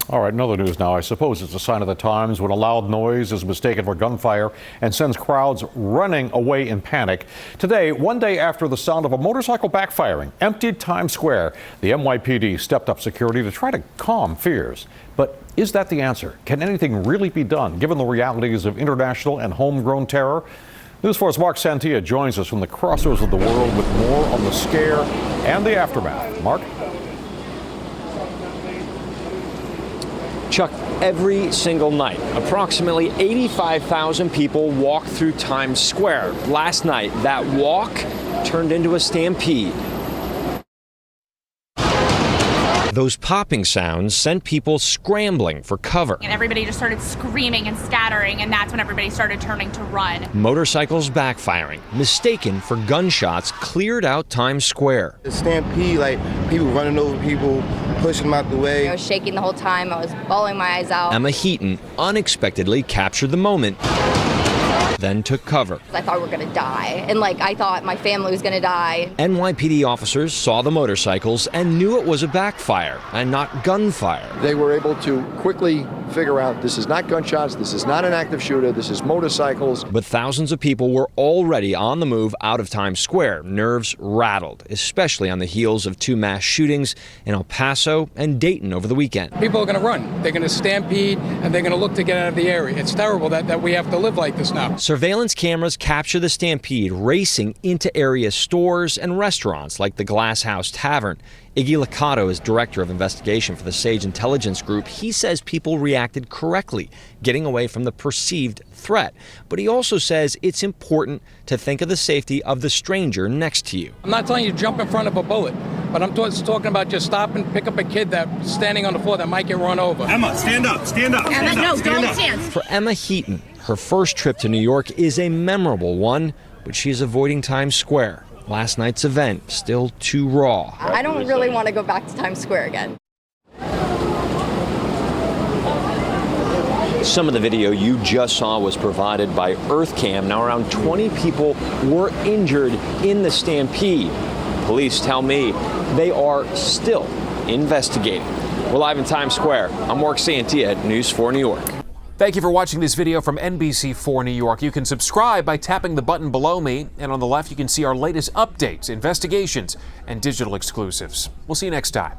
All right, another news now. I suppose it's a sign of the times when a loud noise is mistaken for gunfire and sends crowds running away in panic. Today, one day after the sound of a motorcycle backfiring emptied Times Square, the NYPD stepped up security to try to calm fears. But is that the answer? Can anything really be done given the realities of international and homegrown terror? News 4's Mark Santia joins us from the Crossroads of the world with more on the scare and the aftermath. Mark? Chuck, every single night, approximately 85,000 people walk through Times Square. Last night, that walk turned into a stampede. Those popping sounds sent people scrambling for cover. And everybody just started screaming and scattering, and that's when everybody started turning to run. Motorcycles backfiring, mistaken for gunshots, cleared out Times Square. The stampede, like people running over people, pushing them out the way. I was shaking the whole time. I was bawling my eyes out. Emma Heaton unexpectedly captured the moment, then took cover. I thought we were going to die, and I thought my family was going to die. NYPD officers saw the motorcycles and knew it was a backfire and not gunfire. They were able to quickly figure out this is not gunshots, this is not an active shooter, this is motorcycles. But thousands of people were already on the move out of Times Square, nerves rattled, especially on the heels of two mass shootings in El Paso and Dayton over the weekend. People are going to run, they're going to stampede, and they're going to look to get out of the area. It's terrible that we have to live like this now. Surveillance cameras capture the stampede racing into area stores and restaurants like the Glass House Tavern. Iggy Licato is director of investigation for the Sage Intelligence Group. He says people reacted correctly, getting away from the perceived threat. But he also says it's important to think of the safety of the stranger next to you. I'm not telling you to jump in front of a bullet, but I'm talking about just stop and pick up a kid that's standing on the floor that might get run over. Emma, stand up, stand up. Emma, no, don't stand. For Emma Heaton, her first trip to New York is a memorable one, but she is avoiding Times Square. Last night's event still too raw. I don't really want to go back to Times Square again. Some of the video you just saw was provided by EarthCam. Now, around 20 people were injured in the stampede. Police tell me they are still investigating. We're live in Times Square. I'm Mark Santia at News 4 New York. Thank you for watching this video from NBC 4 New York. You can subscribe by tapping the button below me, and on the left you can see our latest updates, investigations, and digital exclusives. We'll see you next time.